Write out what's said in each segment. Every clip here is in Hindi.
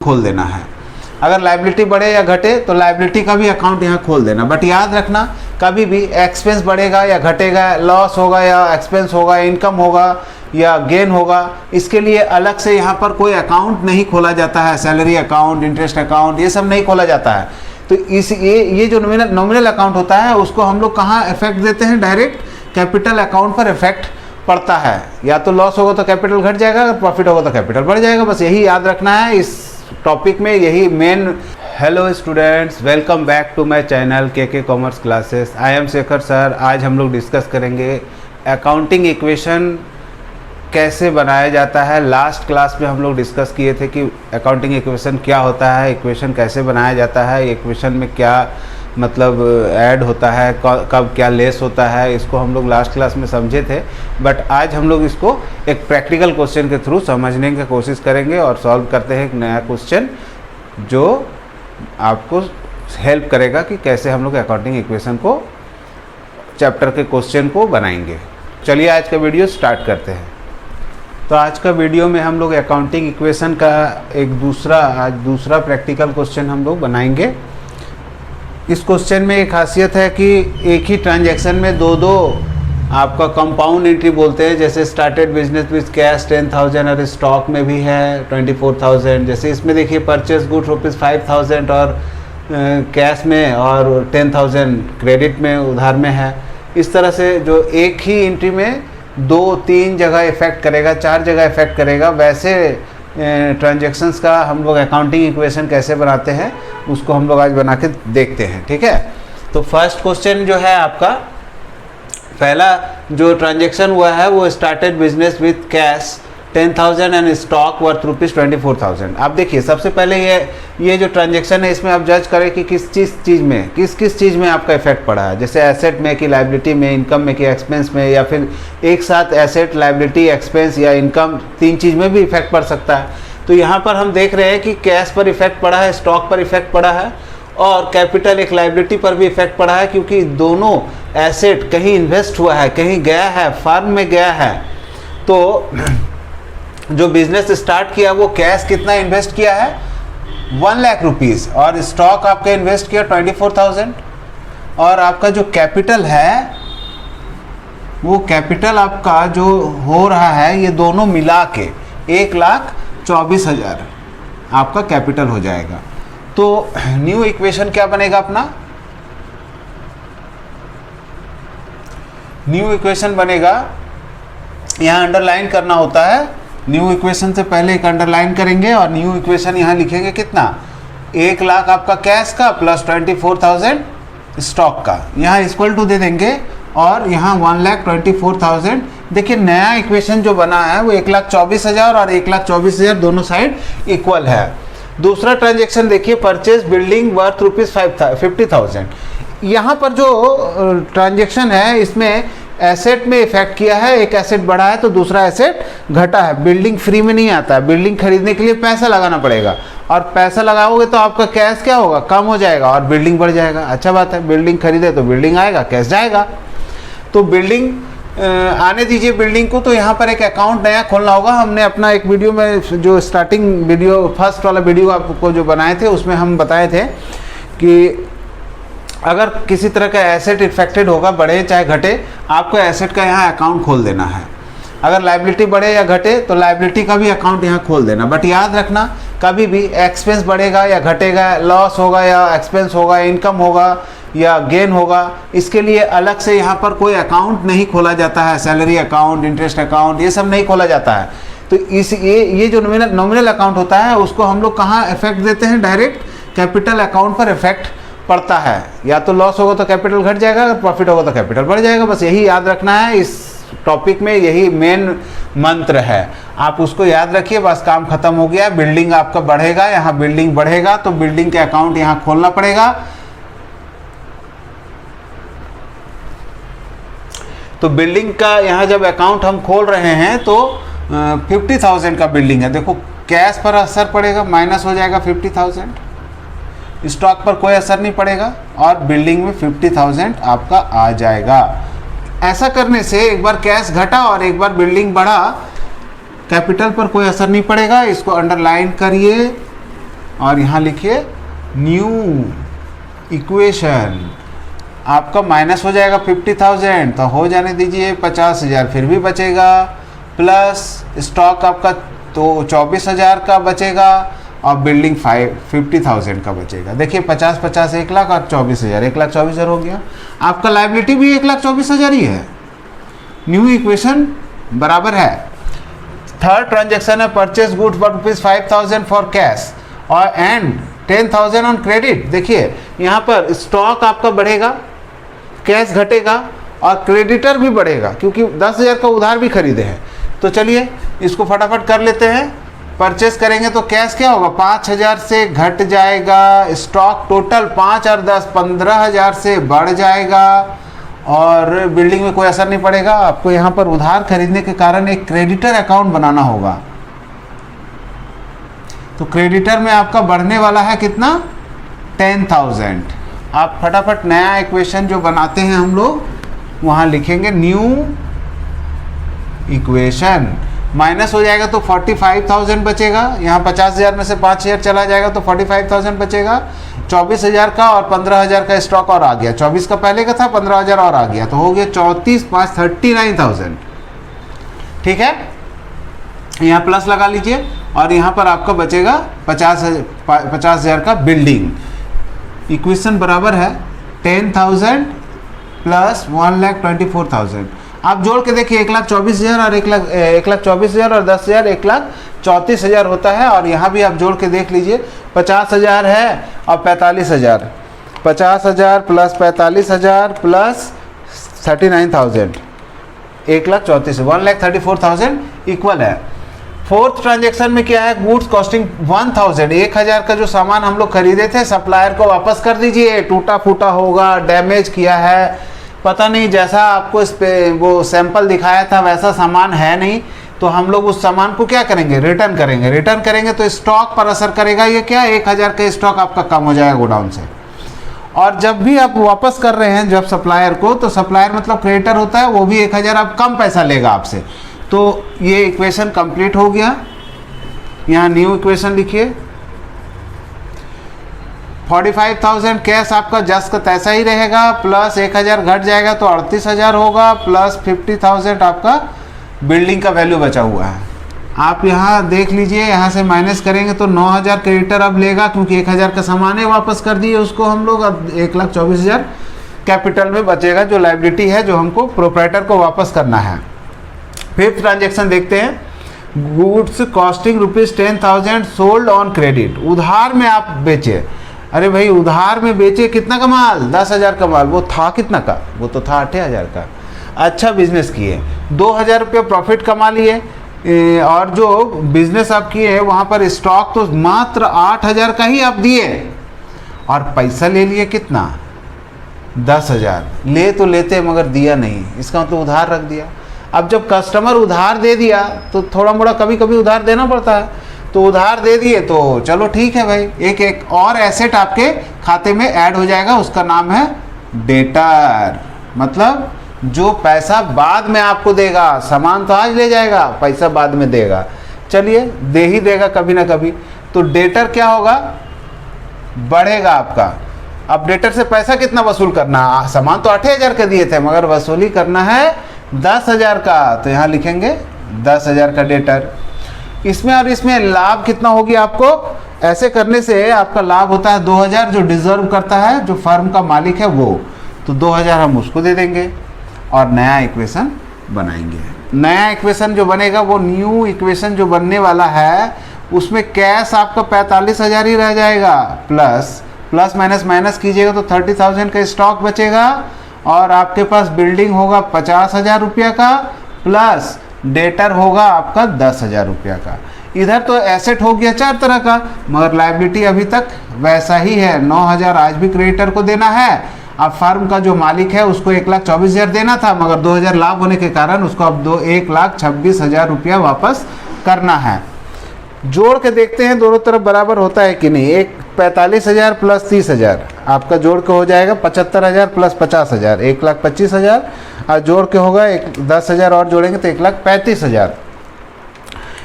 खोल देना है। अगर लायबिलिटी बढ़े या घटे तो लायबिलिटी का भी अकाउंट यहाँ खोल देना। बट याद रखना कभी भी एक्सपेंस बढ़ेगा या घटेगा, लॉस होगा या एक्सपेंस होगा, इनकम होगा या गेन होगा, इसके लिए अलग से यहाँ पर कोई अकाउंट नहीं खोला जाता है। सैलरी अकाउंट, इंटरेस्ट अकाउंट, ये सब नहीं खोला जाता है। तो इस ये जो नॉमिनल अकाउंट होता है उसको हम लोग कहाँ इफेक्ट देते हैं? डायरेक्ट कैपिटल अकाउंट पर इफेक्ट पड़ता है। या तो लॉस होगा तो कैपिटल घट जाएगा, अगर प्रॉफिट होगा तो कैपिटल बढ़ जाएगा। बस यही याद रखना है इस टॉपिक में, यही main. Hello students, welcome back to my channel K commerce classes. I am Shekhar sir. आज हम लोग डिस्कस करेंगे अकाउंटिंग इक्वेशन कैसे बनाया जाता है। लास्ट क्लास में हम लोग डिस्कस किए थे कि अकाउंटिंग इक्वेशन क्या होता है, इक्वेशन कैसे बनाया जाता है, इक्वेशन में क्या मतलब ऐड होता है, कब क्या लेस होता है, इसको हम लोग लास्ट क्लास में समझे थे। बट आज हम लोग इसको एक प्रैक्टिकल क्वेश्चन के थ्रू समझने की कोशिश करेंगे और सॉल्व करते हैं एक नया क्वेश्चन जो आपको हेल्प करेगा कि कैसे हम लोग अकाउंटिंग इक्वेशन को, चैप्टर के क्वेश्चन को बनाएंगे। चलिए आज का वीडियो स्टार्ट करते हैं। तो आज का वीडियो में हम लोग अकाउंटिंग इक्वेशन का एक दूसरा प्रैक्टिकल क्वेश्चन हम लोग बनाएंगे। इस क्वेश्चन में एक खासियत है कि एक ही ट्रांजैक्शन में दो आपका कंपाउंड एंट्री बोलते हैं। जैसे स्टार्टेड बिजनेस विद कैश 10,000 और स्टॉक में भी है 24,000। जैसे इसमें देखिए परचेज गुड ₹5,000 और कैश में, और 10,000 क्रेडिट में, उधार में है। इस तरह से जो एक ही एंट्री में 2-3 जगह इफेक्ट करेगा, 4 जगह इफेक्ट करेगा, वैसे ट्रांजैक्शंस का हम लोग अकाउंटिंग इक्वेशन कैसे बनाते हैं उसको हम लोग आज बना के देखते हैं। ठीक है, तो फर्स्ट क्वेश्चन जो है आपका, पहला जो ट्रांजैक्शन हुआ है वो started business with cash 10,000 and stock worth ₹24,000। आप देखिए सबसे पहले ये जो ट्रांजैक्शन है इसमें आप जज करें कि किस चीज़ में किस चीज़ में आपका इफेक्ट पड़ा है। जैसे एसेट में कि लायबिलिटी में, इनकम में कि एक्सपेंस में, या फिर एक साथ एसेट, लायबिलिटी, एक्सपेंस या इनकम, 3 चीज़ में भी इफेक्ट पड़ सकता है। तो यहाँ पर हम देख रहे हैं कि कैश पर इफेक्ट पड़ा है, स्टॉक पर इफेक्ट पड़ा है और कैपिटल एक लायबिलिटी पर भी इफेक्ट पड़ा है, क्योंकि दोनों एसेट कहीं इन्वेस्ट हुआ है, कहीं गया है, फर्म में गया है। तो जो बिजनेस स्टार्ट किया वो कैश कितना इन्वेस्ट किया है? 1 लाख रुपीज़, और स्टॉक आपका इन्वेस्ट किया 24,000। और आपका जो कैपिटल है वो कैपिटल आपका जो हो रहा है ये दोनों मिला के 1,24,000 आपका कैपिटल हो जाएगा। तो न्यू इक्वेशन क्या बनेगा अपना? न्यू इक्वेशन बनेगा, यहाँ अंडरलाइन करना होता है। न्यू इक्वेशन से पहले एक अंडरलाइन करेंगे और न्यू इक्वेशन यहाँ लिखेंगे कितना? 1 लाख आपका कैश का प्लस 24,000 स्टॉक का, यहाँ इक्वल टू दे देंगे और यहाँ 1,24,000। देखिए नया इक्वेशन जो बना है वो 1,24,000 और 1,24,000 दोनों साइड इक्वल है। दूसरा ट्रांजेक्शन देखिए, परचेज बिल्डिंग वर्थ ₹50,000। यहाँ पर जो ट्रांजेक्शन है इसमें एसेट में इफेक्ट किया है, एक एसेट बढ़ा है तो दूसरा एसेट घटा है। बिल्डिंग फ्री में नहीं आता है, बिल्डिंग खरीदने के लिए पैसा लगाना पड़ेगा, और पैसा लगाओगे तो आपका कैश क्या होगा? कम हो जाएगा और बिल्डिंग बढ़ जाएगा। अच्छा बात है, बिल्डिंग खरीदे तो बिल्डिंग आएगा, कैश जाएगा। तो बिल्डिंग आने दीजिए बिल्डिंग को। तो यहाँ पर एक अकाउंट नया खोलना होगा। हमने अपना एक वीडियो में जो स्टार्टिंग वीडियो, फर्स्ट वाला वीडियो आपको जो बनाए थे उसमें हम बताए थे कि अगर किसी तरह का एसेट इफेक्टेड होगा, बढ़े चाहे घटे, आपको एसेट का यहाँ अकाउंट खोल देना है। अगर लायबिलिटी बढ़े या घटे तो लायबिलिटी का भी अकाउंट यहाँ खोल देना। बट याद रखना कभी भी एक्सपेंस बढ़ेगा या घटेगा, लॉस होगा या एक्सपेंस होगा, इनकम होगा या गेन होगा, इसके लिए अलग से यहाँ पर कोई अकाउंट नहीं खोला जाता है। सैलरी अकाउंट, इंटरेस्ट अकाउंट, ये सब नहीं खोला जाता है। तो ये जो नॉमिनल अकाउंट होता है उसको हम लोग कहाँ इफेक्ट देते हैं? डायरेक्ट कैपिटल अकाउंट पर इफेक्ट पड़ता है। या तो लॉस होगा तो कैपिटल घट जाएगा, अगर प्रॉफिट होगा तो कैपिटल बढ़ जाएगा। बस यही याद रखना है इस टॉपिक में, यही मेन मंत्र है। आप उसको याद रखिए, बस काम खत्म हो गया। बिल्डिंग आपका बढ़ेगा, यहाँ बिल्डिंग बढ़ेगा तो बिल्डिंग के अकाउंट यहाँ खोलना पड़ेगा। तो बिल्डिंग का यहाँ जब अकाउंट हम खोल रहे हैं तो 50,000 का बिल्डिंग है। देखो कैश पर असर पड़ेगा, माइनस हो जाएगा 50,000, स्टॉक पर कोई असर नहीं पड़ेगा और बिल्डिंग में 50,000 आपका आ जाएगा। ऐसा करने से एक बार कैश घटा और एक बार बिल्डिंग बढ़ा, कैपिटल पर कोई असर नहीं पड़ेगा। इसको अंडरलाइन करिए और यहाँ लिखिए न्यू इक्वेशन। आपका माइनस हो जाएगा 50,000 तो हो जाने दीजिए 50,000 फिर भी बचेगा, प्लस स्टॉक आपका तो 24,000 का बचेगा और बिल्डिंग 50,000 का बचेगा। देखिए 50 1 लाख और 24,000 1,24,000 हो गया। आपका लाइबिलिटी भी 1,24,000 ही है। न्यू इक्वेशन बराबर है। थर्ड ट्रांजेक्शन है purchase good for ₹5,000 for cash और एंड 10,000 ऑन क्रेडिट। देखिए यहाँ पर स्टॉक आपका बढ़ेगा, कैश घटेगा और क्रेडिटर भी बढ़ेगा क्योंकि 10,000 का उधार भी खरीदे हैं। तो चलिए इसको फटाफट कर लेते हैं। परचेस करेंगे तो कैश क्या होगा 5,000 से घट जाएगा, स्टॉक टोटल 5 और 10 15,000 से बढ़ जाएगा और बिल्डिंग में कोई असर नहीं पड़ेगा। आपको यहाँ पर उधार खरीदने के कारण एक क्रेडिटर अकाउंट बनाना होगा। तो क्रेडिटर में आपका बढ़ने वाला है कितना 10,000। आप फटाफट नया इक्वेशन जो बनाते हैं हम लोग वहाँ लिखेंगे न्यू इक्वेशन। माइनस हो जाएगा तो 45,000 बचेगा। यहाँ 50,000 में से 5,000 चला जाएगा तो 45,000 बचेगा। 24,000 का और 15,000 का स्टॉक और आ गया। 24 का पहले का था, 15,000 और आ गया तो हो गया 34 5 39,000। ठीक है, यहाँ प्लस लगा लीजिए और यहाँ पर आपका बचेगा 50,000 का बिल्डिंग। इक्वेशन बराबर है 10,000 प्लस 1,24,000। आप जोड़ के देखिए 1,24,000 और 1,24,000 और 10,000 1,34,000 होता है। और यहाँ भी आप जोड़ के देख लीजिए 50,000 है और 45,000, 50,000 प्लस 45,000 प्लस 39,000 1,34,000 1,34,000 इक्वल है। फोर्थ ट्रांजेक्शन में क्या है गुड्स कॉस्टिंग 1,000 1,000 का जो सामान हम लोग खरीदे थे सप्लायर को वापस कर दीजिए। टूटा फूटा होगा, डैमेज किया है, पता नहीं जैसा आपको इस पे वो सैंपल दिखाया था वैसा सामान है नहीं, तो हम लोग उस सामान को क्या करेंगे रिटर्न करेंगे। रिटर्न करेंगे तो स्टॉक पर असर करेगा। ये क्या 1,000 का स्टॉक आपका कम हो जाएगा गोडाउन से। और जब भी आप वापस कर रहे हैं जब सप्लायर को, तो सप्लायर मतलब क्रेडिटर होता है, वो भी 1,000 आप कम पैसा लेगा आपसे। तो ये इक्वेशन कंप्लीट हो गया। यहाँ न्यू इक्वेशन लिखिए 45,000 कैश आपका जस्ट का तैसा ही रहेगा, प्लस 1,000 घट जाएगा तो 38,000 होगा, प्लस 50,000 आपका बिल्डिंग का वैल्यू बचा हुआ है। आप यहाँ देख लीजिए, यहाँ से माइनस करेंगे तो 9,000 क्रेडिटर अब लेगा क्योंकि 1,000 का सामान है वापस कर दिए उसको हम लोग। अब 1,24,000 कैपिटल में बचेगा जो लाइबिलिटी है जो हमको प्रोप्राइटर को वापस करना है। फिफ्थ ट्रांजेक्शन देखते हैं goods costing ₹10,000 sold on credit. उधार में आप बेचे, अरे भाई उधार में बेचे कितना का माल 10,000 का माल, वो था कितना का, वो तो था 8,000 का। अच्छा बिजनेस किए, 2,000 रुपये प्रॉफिट कमा लिए और जो बिजनेस आप किए वहाँ पर स्टॉक तो मात्र 8,000 का ही आप दिए और पैसा ले लिए कितना 10,000। ले तो लेते मगर दिया नहीं, इसका मतलब उधार रख दिया। अब जब कस्टमर उधार दे दिया तो थोड़ा मोड़ा कभी कभी उधार देना पड़ता है, तो उधार दे दिए तो चलो ठीक है भाई, एक और एसेट आपके खाते में ऐड हो जाएगा, उसका नाम है डेटर। मतलब जो पैसा बाद में आपको देगा, सामान तो आज ले जाएगा, पैसा बाद में देगा। चलिए दे ही देगा कभी ना कभी, तो डेटर क्या होगा बढ़ेगा आपका। अब डेटर से पैसा कितना वसूल करना, सामान तो 8,000 का दिए थे मगर वसूली करना है 10,000 का, तो यहाँ लिखेंगे 10,000 का डेटर। इसमें और इसमें लाभ कितना होगी आपको, ऐसे करने से आपका लाभ होता है 2,000 जो डिजर्व करता है जो फर्म का मालिक है वो, तो 2,000 हम उसको दे देंगे और नया इक्वेशन बनाएंगे। नया इक्वेशन जो बनेगा वो न्यू इक्वेशन जो बनने वाला है उसमें कैश आपका 45,000 ही रह जाएगा, प्लस माइनस माइनस कीजिएगा तो 30,000 का स्टॉक बचेगा और आपके पास बिल्डिंग होगा 50,000 रुपया का, प्लस डेटर होगा आपका 10,000 रुपया का। इधर तो एसेट हो गया 4 तरह का, मगर लायबिलिटी अभी तक वैसा ही है। 9,000 आज भी क्रेडिटर को देना है। अब फर्म का जो मालिक है उसको 1,24,000 देना था, मगर 2,000 लाभ होने के कारण उसको अब 1,26,000 रुपया वापस करना है। जोड़ के देखते हैं दोनों तरफ बराबर होता है कि नहीं। 45,000 प्लस 30,000 आपका जोड़ के हो जाएगा 75,000 प्लस 50,000 1,25,000, और जोड़ के होगा 10,000 और जोड़ेंगे तो 1,35,000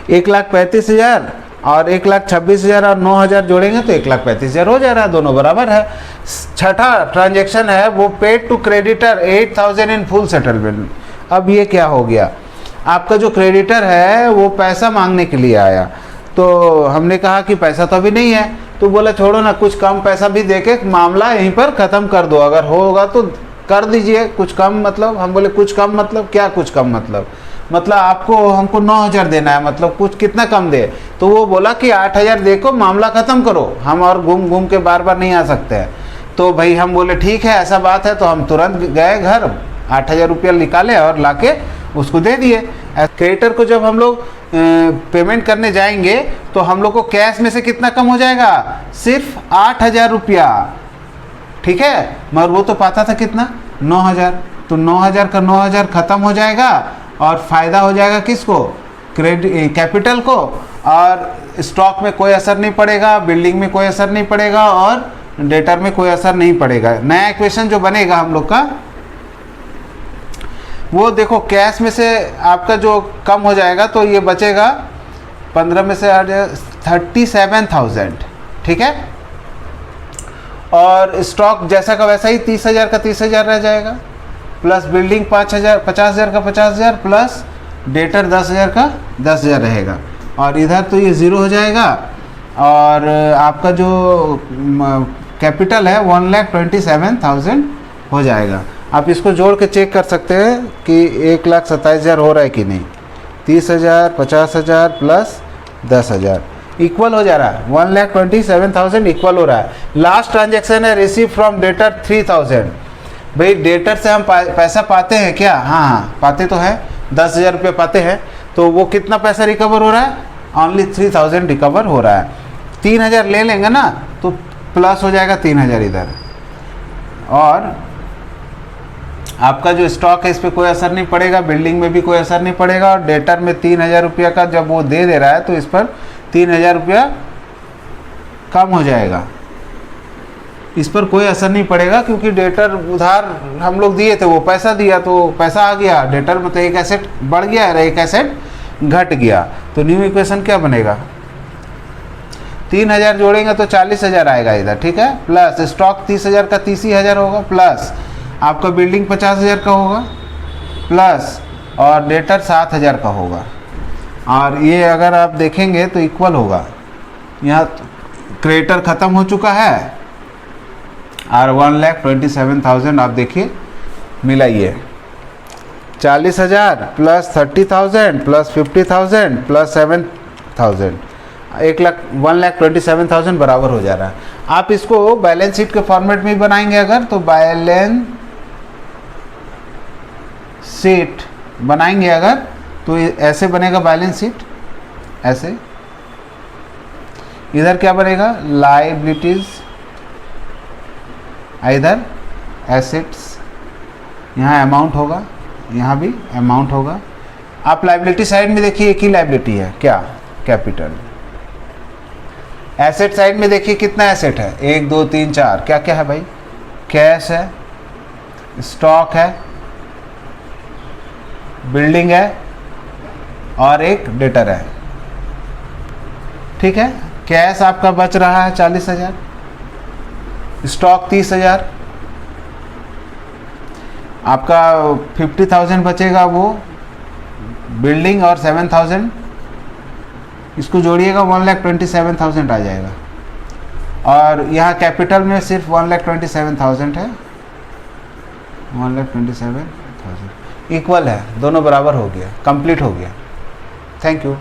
1,35,000 और 1,26,000 और 9,000 जोड़ेंगे तो 1,35,000 हो जा रहा है, दोनों बराबर है। छठा ट्रांजेक्शन है वो paid to creditor 8,000 in full settlement. अब ये क्या हो गया, आपका जो क्रेडिटर है वो पैसा मांगने के लिए आया, तो हमने कहा कि पैसा तो अभी नहीं है, तो बोला छोड़ो ना, कुछ कम पैसा भी देके मामला यहीं पर ख़त्म कर दो, अगर होगा तो कर दीजिए कुछ कम। मतलब हम बोले कुछ कम मतलब क्या, कुछ कम मतलब आपको हमको 9,000 देना है, मतलब कुछ कितना कम दे। तो वो बोला कि 8,000 देखो, मामला ख़त्म करो, हम और घूम घूम के बार बार नहीं आ सकते हैं। तो भाई हम बोले ठीक है ऐसा बात है, तो हम तुरंत गए घर, 8,000 रुपया निकाले और लाके उसको दे दिए। क्रेडिटर को जब हम लोग पेमेंट करने जाएंगे तो हम लोग को कैश में से कितना कम हो जाएगा, सिर्फ 8,000 रुपया, ठीक है। मगर वो तो पाता था कितना, 9,000, तो 9,000 का 9,000 ख़त्म हो जाएगा और फ़ायदा हो जाएगा किसको, कैपिटल को, और स्टॉक में कोई असर नहीं पड़ेगा, बिल्डिंग में कोई असर नहीं पड़ेगा और डेटर में कोई असर नहीं पड़ेगा। नया इक्वेशन जो बनेगा हम लोग का वो देखो, कैश में से आपका जो कम हो जाएगा तो ये बचेगा 15 में से 37,000, ठीक है। और स्टॉक जैसा का वैसा ही 30,000 का 30,000 रह जाएगा, प्लस बिल्डिंग 50,000 का 50,000, प्लस डेटर 10,000 का 10,000 रहेगा। और इधर तो ये ज़ीरो हो जाएगा और आपका जो कैपिटल है 1,27,000 हो जाएगा। आप इसको जोड़ के चेक कर सकते हैं कि 1,27,000 हो रहा है कि नहीं। 30,000 50,000 प्लस 10,000 इक्वल हो जा रहा है, 1,27,000 इक्वल हो रहा है। लास्ट ट्रांजेक्शन है रिसीव फ्रॉम डेटर 3,000। भाई डेटर से हम पैसा पाते हैं क्या, हाँ पाते तो है, 10,000 रुपये पाते हैं, तो वो कितना पैसा रिकवर हो रहा है, ओनली 3,000 रिकवर हो रहा है। 3,000 ले लेंगे ना तो प्लस हो जाएगा 3,000 इधर, और आपका जो स्टॉक है इस पर कोई असर नहीं पड़ेगा, बिल्डिंग में भी कोई असर नहीं पड़ेगा, और डेटर में 3,000 रुपया का जब वो दे रहा है तो इस पर 3,000 रुपया कम हो जाएगा, इस पर कोई असर नहीं पड़ेगा, क्योंकि डेटर उधार हम लोग दिए थे, वो पैसा दिया तो पैसा आ गया, डेटर में तो एक एसेट बढ़ गया और एक एसेट घट गया। तो न्यू इक्वेशन क्या बनेगा, 3,000 जोड़ेंगे तो 40,000 आएगा इधर, ठीक है, प्लस स्टॉक 30,000 का 30,000 होगा, प्लस आपका बिल्डिंग 50,000 का होगा, प्लस और डेटर 7,000 का होगा। और ये अगर आप देखेंगे तो इक्वल होगा, यहाँ क्रेडिटर ख़त्म हो चुका है और 1,27,000 आप देखिए मिलाइए, 40,000 प्लस 30,000 प्लस 50,000 प्लस 7,000, 1,27,000 बराबर हो जा रहा है। आप इसको बैलेंस शीट के फॉर्मेट में बनाएंगे अगर, तो बैलेंस शीट बनाएंगे अगर तो ऐसे बनेगा बैलेंस शीट, ऐसे। इधर क्या बनेगा, लायबिलिटीज, इधर एसेट्स, यहाँ अमाउंट होगा, यहाँ भी अमाउंट होगा। आप लायबिलिटी साइड में देखिए एक ही लायबिलिटी है क्या, कैपिटल। एसेट साइड में देखिए कितना एसेट है, 1 2 3 4, क्या क्या है भाई, कैश है, स्टॉक है, बिल्डिंग है और एक डेटर है, ठीक है। कैश आपका बच रहा है 40,000, स्टॉक 30,000, आपका 50,000 बचेगा वो बिल्डिंग, और 7,000 इसको जोड़िएगा 1,27,000 आ जाएगा। और यहाँ कैपिटल में सिर्फ 1,27,000 है, 1,27,000 इक्वल है, दोनों बराबर हो गया, कंप्लीट हो गया। Thank you.